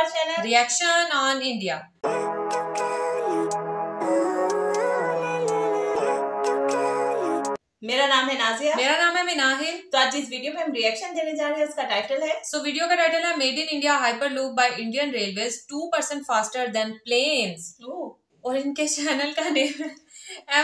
our channel Reaction on India. मेरा नाम है नाजिया। मेरा नाम है मिनाहिल। तो आज इस वीडियो में हम रिएक्शन देने जा रहे हैं। उसका टाइटल है वीडियो का टाइटल है made in India hyperloop by Indian railways 2% faster than planes. और इनके चैनल का नेम है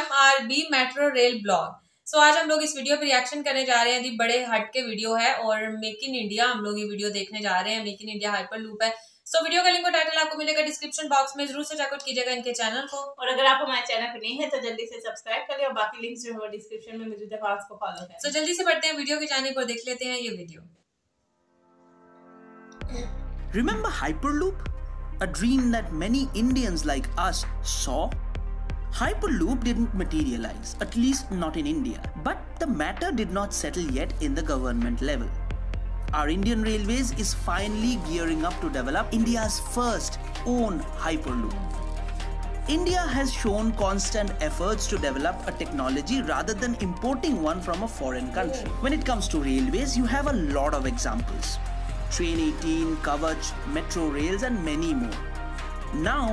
MRB मेट्रो रेल ब्लॉग। आज हम लोग इस वीडियो पे रिएक्शन करने जा रहे हैं। दी बड़े हट के वीडियो है और मेक इन इंडिया हम लोग ये वीडियो देखने जा रहे हैं। मेक इन इंडिया हाइपरलूप है। वीडियो का लिंक और टाइटल आपको मिलेगा डिस्क्रिप्शन बॉक्स में, जरूर से चेकआउट कीजिएगा इनके चैनल को। और अगर आप हमारे चैनल पे नहीं है तो जल्दी से सब्सक्राइब कर ले और बाकी लिंक्स जो है डिस्क्रिप्शन में मौजूद है, को फॉलो करें। जल्दी से बढ़ते हैं वीडियो की जानिब और देख लेते हैं ये video. Remember Hyperloop? A dream that many Indians like us saw? Hyperloop didn't materialize, at least not in India. But the matter did not settle yet in the government level. Our Indian Railways is finally gearing up to develop India's first own Hyperloop. India has shown constant efforts to develop a technology rather than importing one from a foreign country. When it comes to railways, you have a lot of examples. Train 18, Kavach, metro rails and many more. Now,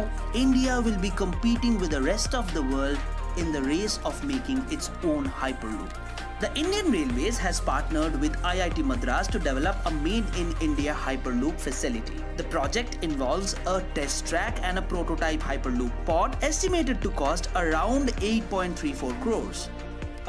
India will be competing with the rest of the world in the race of making its own Hyperloop. The Indian Railways has partnered with IIT Madras to develop a made-in-India Hyperloop facility. The project involves a test track and a prototype Hyperloop pod estimated to cost around 8.34 crores.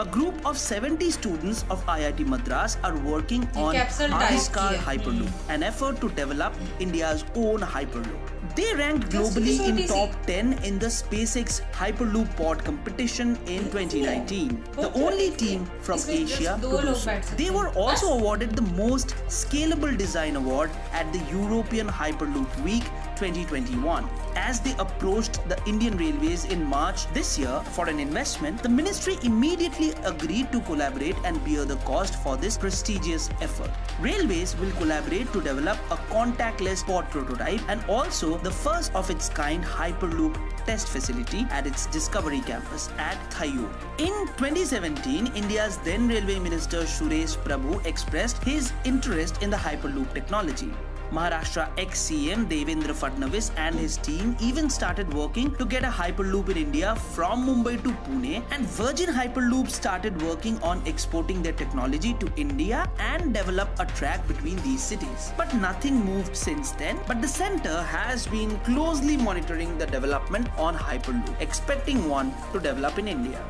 A group of 70 students of IIT Madras are working on Aviskar Hyperloop, an effort to develop India's own Hyperloop. They ranked globally in top 10 in the SpaceX Hyperloop pod competition in 2019, the only team from Asia to do so. They were also awarded the most scalable design award at the European Hyperloop Week 2021. As they approached the Indian Railways in March this year for an investment, the ministry immediately agreed to collaborate and bear the cost for this prestigious effort. Railways will collaborate to develop a contactless pod prototype and also the first of its kind Hyperloop test facility at its Discovery campus at Thaiyur. In 2017, India's then Railway Minister Suresh Prabhu expressed his interest in the Hyperloop technology. Maharashtra ex-CM Devendra Fadnavis and his team even started working to get a Hyperloop in India from Mumbai to Pune, and Virgin Hyperloop started working on exporting their technology to India and develop a track between these cities. But nothing moved since then. But the centre has been closely monitoring the development on Hyperloop, expecting one to develop in India.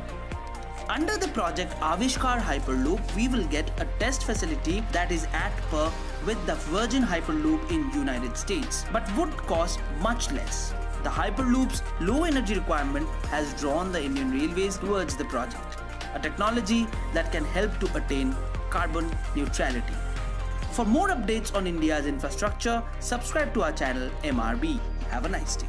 Under the project Aviskar Hyperloop, we will get a test facility that is at par with the Virgin Hyperloop in United States, but would cost much less. The Hyperloop's low energy requirement has drawn the Indian Railways towards the project, a technology that can help to attain carbon neutrality. For more updates on India's infrastructure, subscribe to our channel MRB. Have a nice day.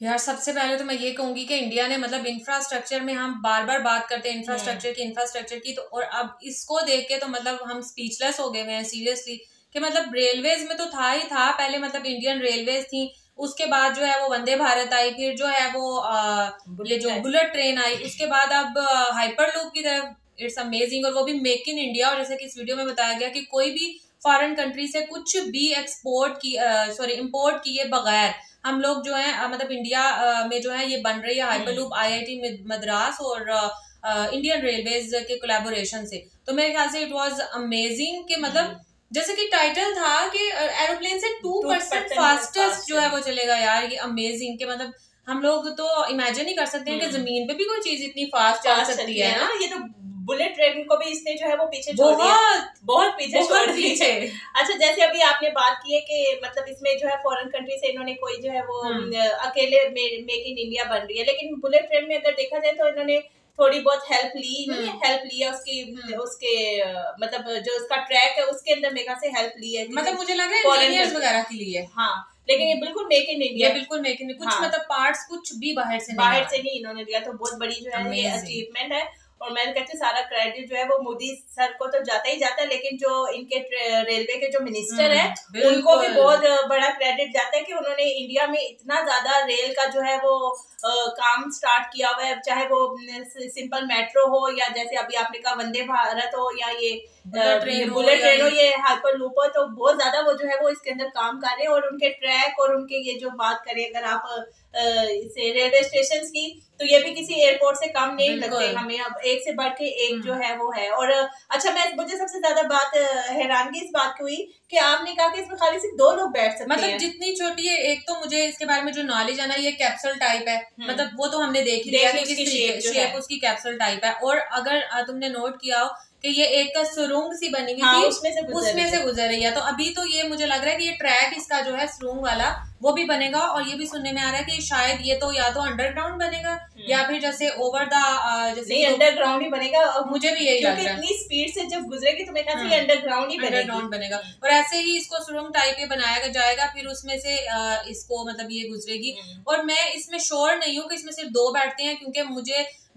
यार सबसे पहले तो मैं ये कहूंगी कि India ने मतलब इंफ्रास्ट्रक्चर में हम बार बार बात करते हैं इंफ्रास्ट्रक्चर की तो और अब इसको देख के तो मतलब हम स्पीचलेस हो गए हैं सीरियसली कि मतलब रेलवेज में तो था ही था पहले, मतलब इंडियन रेलवेज थी, उसके बाद जो है वो वंदे भारत आई, फिर जो है वो ये जो बुलेट ट्रेन आई, उसके बाद अब हाइपरलूप की तरफ। It's amazing. और वो भी मेक इन इंडिया। और जैसे कि इस वीडियो में बताया गया कि कोई भी फॉरेन कंट्री से कुछ भी इम्पोर्ट किए बगैर हम लोग जो है मतलब इंडिया में जो है ये बन रही है हाइपरलूप IIT मद्रास और इंडियन रेलवेज के कोलैबोरेशन से। तो मेरे ख्याल से इट वाज अमेजिंग कि मतलब जैसे कि टाइटल था कि एरोप्लेन से 2% फास्टेस्ट जो है वो चलेगा। यार ये अमेजिंग कि मतलब हम लोग तो इमेजिन ही कर सकते हैं कि जमीन पे भी कोई चीज इतनी फास्ट चल सकती है ना। ये तो बुलेट ट्रेन को भी इसने जो है वो पीछे छोड़ दिया, बहुत पीछे छोड़ दिया। अच्छा, जैसे अभी आपने बात की है कि मतलब इसमें जो है फॉरेन कंट्री से इन्होंने कोई जो है वो अकेले मेक इन इंडिया बन रही है, लेकिन बुलेट ट्रेन में अगर देखा जाए तो इन्होंने थोड़ी बहुत हेल्प ली है उसके मतलब जो उसका ट्रैक है उसके अंदर मेगा से हेल्प ली है, मतलब मुझे लग रहा है इंजीनियर्स वगैरह के लिए। हाँ, लेकिन ये बिल्कुल मेक इन इंडिया, बिल्कुल मेक इन कुछ मतलब पार्ट्स कुछ भी बाहर से नहीं इन्होंने लिया, तो बहुत बड़ी जो है ये अचीवमेंट है। और मैं कहती हूँ सारा क्रेडिट जो है वो मोदी सर को तो जाता ही जाता है, लेकिन जो इनके रेलवे के जो मिनिस्टर है उनको भी बहुत बड़ा क्रेडिट जाता है कि उन्होंने इंडिया में इतना ज्यादा रेल का जो है वो काम स्टार्ट किया हुआ है, चाहे वो सिंपल मेट्रो हो या जैसे अभी आपने कहा वंदे भारत हो या ये बुलेट ट्रेन हो, ये हाइपर लूप हो, तो बहुत ज्यादा वो जो है वो इसके अंदर काम कर रहे हैं। और उनके ट्रैक और उनके ये जो बात करें अगर आप इसे रेलवे स्टेशन की, तो ये भी किसी एयरपोर्ट से कम नहीं लगते हमें, अब एक से बढ़ के एक जो है वो है। और अच्छा मुझे सबसे ज्यादा बात हैरानगी इस बात की हुई कि आपने कहा कि इसमें खाली सिर्फ 2 लोग बैठ सकते हैं, मतलब जितनी छोटी है। एक तो मुझे इसके बारे में जो नॉलेज है ना, ये कैप्सूल टाइप है, मतलब वो तो हमने देख ही लिया कि शेप उसकी कैप्सूल टाइप है। और अगर तुमने नोट किया हो कि ये एक सुरंग सी बनी हुई थी, उसमें से गुजर रही है। तो अभी तो ये मुझे लग रहा है कि ये ट्रैक इसका जो है सुरंग वाला वो भी बनेगा। और ये भी सुनने में आ रहा है कि शायद ये तो या तो अंडरग्राउंड बनेगा या फिर जैसे ओवर द जैसे अंडरग्राउंड ही बनेगा। मुझे भी यही लग रहा है, इतनी स्पीड से जब गुजरेगी तो मेरे ख्याल से अंडरग्राउंड बनेगा। और ऐसे ही इसको सुरंग टाइप ही बनाया जाएगा, फिर उसमें से इसको मतलब ये गुजरेगी। और मैं इसमें श्योर नहीं हूँ कि इसमें सिर्फ 2 बैठते हैं, क्योंकि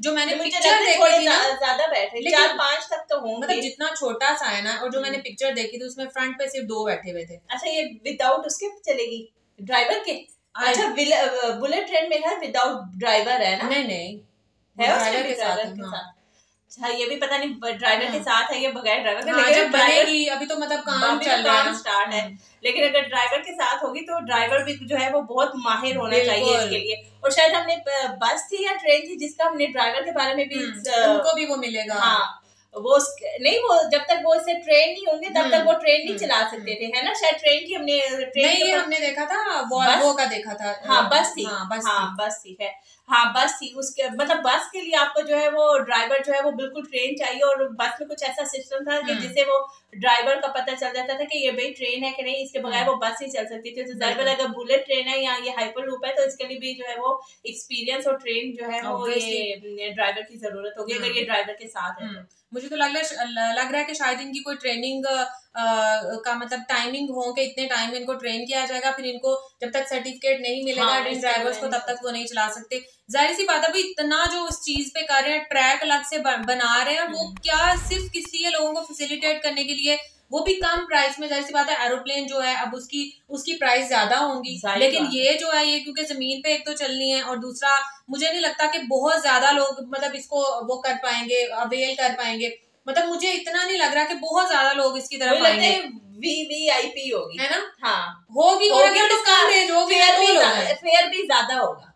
मैंने पिक्चर देखी थी ना, ज्यादा बैठे 4-5 तक तो होंगे, मतलब जितना छोटा सा है ना। और जो मैंने पिक्चर देखी थी उसमें फ्रंट पे सिर्फ 2 बैठे हुए थे। अच्छा, ये विदाउट उसके चलेगी ड्राइवर के? अच्छा, बुलेट ट्रेन में है विदाउट ड्राइवर है ना? नहीं है ड्राइवर के साथ। अच्छा, ये भी पता नहीं ड्राइवर के साथ है या बगैर ड्राइवर के। लेकिन बनेगी अभी तो मतलब काम चल रहा है, स्टार्ट है। लेकिन अगर ड्राइवर के साथ होगी तो ड्राइवर भी जो है वो बहुत माहिर होना चाहिए इसके लिए। और शायद हमने बस थी या ट्रेन थी जिसका हमने ड्राइवर के बारे में भी उनको भी वो मिलेगा। हाँ, वो नहीं, वो जब तक वो इससे ट्रेन नहीं होंगे तब तक वो ट्रेन नहीं चला सकते थे, है ना? शायद ट्रेन की हमने देखा था, वॉल्वो का देखा था। हाँ, बस थी है। हाँ, बस थी। उसके मतलब बस के लिए आपको जो है वो ड्राइवर जो है वो बिल्कुल ट्रेन चाहिए। और बस में कुछ ऐसा सिस्टम था कि जिससे वो ड्राइवर का पता चल जाता था कि ये भाई ट्रेन है कि नहीं, इसके बगैर वो बस ही चल सकती थी। तो ड्राइवर अगर बुलेट ट्रेन है या ये हाइपर लूप है तो इसके लिए भी जो है वो एक्सपीरियंस और ट्रेन जो है वो ये ड्राइवर की जरूरत होगी अगर ये ड्राइवर के साथ है। मुझे तो लग रहा है कि शायद इनकी कोई ट्रेनिंग का मतलब टाइमिंग हो कि इतने टाइम इनको ट्रेन किया जाएगा, फिर इनको जब तक सर्टिफिकेट नहीं मिलेगा इन ड्राइवर्स को तब तक वो नहीं चला सकते। जाहिर सी बात है भाई, इतना जो उस चीज पे कर रहे हैं, ट्रैक अलग से बना रहे हैं, वो क्या सिर्फ किस लिए लोगों को फैसिलिटेट करने के लिए, वो भी कम प्राइस में। जाहिर सी बात है एरोप्लेन जो है अब उसकी प्राइस ज्यादा होंगी, लेकिन ये जो है ये क्योंकि जमीन पे एक तो चलनी है और दूसरा मुझे नहीं लगता कि बहुत ज्यादा लोग मतलब इसको वो कर पाएंगे, अवेल कर पाएंगे। मतलब मुझे इतना नहीं लग रहा कि बहुत ज्यादा लोग इसकी तरफ आएंगे। वीवीआईपी होगी, है ना? हाँ, होगी और अगर तो कम रेंज होगी, फेयर भी ज्यादा होगा।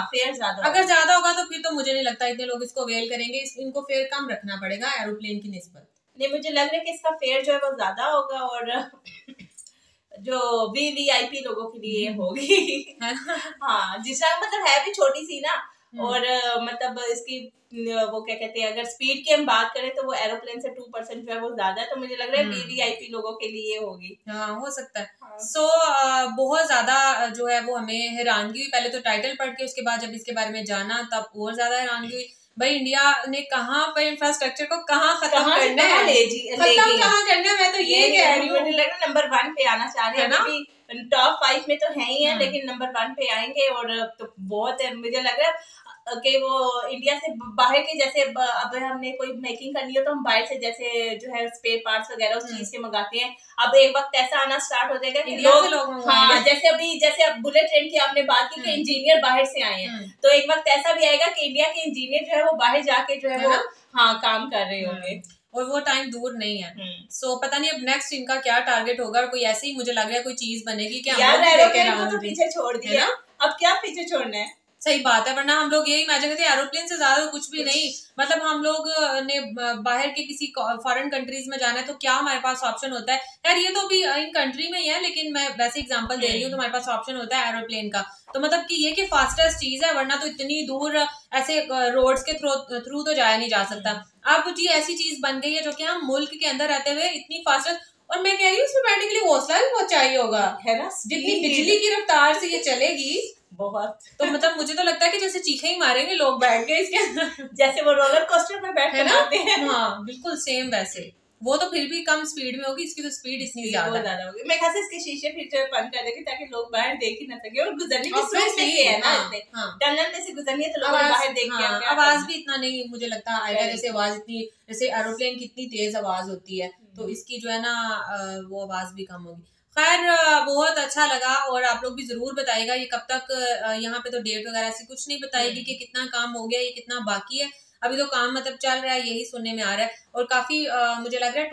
फेयर ज्यादा अगर ज्यादा होगा तो फिर तो मुझे नहीं लगता इतने लोग इसको अवेल करेंगे। इनको फेयर कम रखना पड़ेगा एरोप्लेन की निस्बत। नहीं, मुझे लग रहा है कि इसका फेयर जो है वो ज्यादा होगा और जो वीवीआईपी लोगों के लिए होगी। हाँ, जिसका मतलब है भी छोटी सी ना। और मतलब इसकी वो क्या कहते हैं, अगर स्पीड की हम बात करें तो वो एरोप्लेन से 2% जो है वो ज्यादा है। तो मुझे लग रहा है वीवीआईपी लोगों के लिए होगी। हाँ, हो सकता है। बहुत ज्यादा जो है वो हमें हैरानगी हुई। पहले तो टाइटल पढ़ के उसके बाद जब इसके बारे में जाना तब और ज्यादा हैरानगी हुई। भाई इंडिया ने कहाँ पर इंफ्रास्ट्रक्चर को कहाँ खत्म करना है, मैं तो ये कह रही हूँ। मुझे लग रहा है नंबर 1 पे आना चाह रहे हैं ना। टॉप 5 में तो है ही है, लेकिन नंबर 1 पे आएंगे। और तो बहुत है, मुझे लग रहा है कि वो इंडिया से बाहर के, जैसे अब हमने कोई मेकिंग करनी हो तो हम बाहर से जैसे जो है स्पेयर पार्ट्स वगैरह उस चीज के मंगाते हैं। अब एक वक्त ऐसा आना स्टार्ट हो जाएगा कि लोग हाँ, जैसे अब बुलेट ट्रेन की आपने बात की कि इंजीनियर बाहर से आए हैं, तो एक वक्त ऐसा भी आएगा कि इंडिया के इंजीनियर जो है वो बाहर जाके जो है वो हाँ काम कर रहे होंगे। और वो टाइम दूर नहीं है। पता नहीं अब नेक्स्ट इनका क्या टारगेट होगा। कोई ऐसे ही मुझे लग रहा है कोई चीज बनेगी कि एरोप्लेन को तो पीछे छोड़ दिया, अब क्या पीछे छोड़ना है। सही बात है, वरना हम लोग यही इमेजिन करते हैं एरोप्लेन से ज्यादा कुछ भी नहीं। मतलब हम लोग ने बाहर के किसी फॉरेन कंट्रीज में जाना है तो क्या हमारे पास ऑप्शन होता है यार, ये तो भी इन कंट्री में ही है, लेकिन मैं वैसे एग्जांपल दे रही हूँ। तो हमारे पास ऑप्शन होता है एरोप्लेन का। तो मतलब कि ये कि फास्टेस्ट चीज है, वरना तो इतनी दूर ऐसे रोड्स के थ्रू तो जाया नहीं जा सकता। अब जी ऐसी चीज बन गई है जो कि हम मुल्क के अंदर रहते हुए इतनी फास्टेस्ट, और मैं कह रही हूँ उसमें बैठने के लिए हौसला भी बहुत चाहिए होगा, है ना? जितनी बिजली की रफ्तार से ये चलेगी बहुत। तो मतलब मुझे तो लगता है कि जैसे चीखे ही मारेंगे लोग बैठ के इसके अंदर, जैसे वो रोलर कोस्टर में बैठ के आते हैं। हाँ, बिल्कुल सेम वैसे। वो तो फिर भी कम स्पीड में होगी, इसकी तो स्पीड इतनी ज्यादा होगी। मैं खास इसके शीशे फिर बंद कर देंगे ताकि लोग बाहर देख ही ना सके, और गुजरने की स्लो में से है ना, टनल में से गुजरनी है तो लोग बाहर देख के आवाज भी इतना नहीं मुझे लगता आएगा, जैसे आवाज इतनी, जैसे एरोप्लेन की इतनी तेज आवाज होती है तो इसकी जो है ना वो आवाज भी कम होगी। खैर बहुत अच्छा लगा, और आप लोग भी जरूर बताइएगा ये कब तक, यहाँ पे तो डेट वगैरह ऐसी कुछ नहीं बताएगी कि कितना काम हो गया, ये कितना बाकी है, अभी तो काम मतलब चल रहा है, यही सुनने में आ रहा है। और काफी मुझे लग रहा है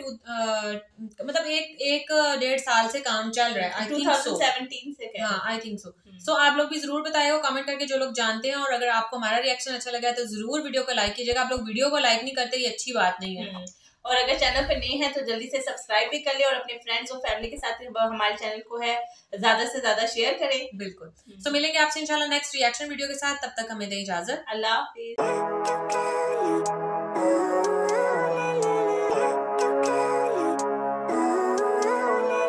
मतलब एक 1.5 साल से काम चल रहा है, आई थिंक सो, 2017 से, हाँ आई थिंक सो। सो आप लोग भी जरूर बताइएगा कमेंट करके जो लोग जानते हैं, और अगर आपको हमारा रिएक्शन अच्छा लगा तो जरूर वीडियो को लाइक कीजिएगा। आप लोग वीडियो को लाइक नहीं करते, ये अच्छी बात नहीं है। और अगर चैनल पे नए हैं तो जल्दी से सब्सक्राइब भी कर ले, और अपने फ्रेंड्स और फैमिली के साथ हमारे चैनल को है ज्यादा से ज्यादा शेयर करें। बिल्कुल। तो मिलेंगे आपसे इंशाल्लाह नेक्स्ट रिएक्शन वीडियो के साथ, तब तक हमें दें इजाजत। अल्लाह हाफिज।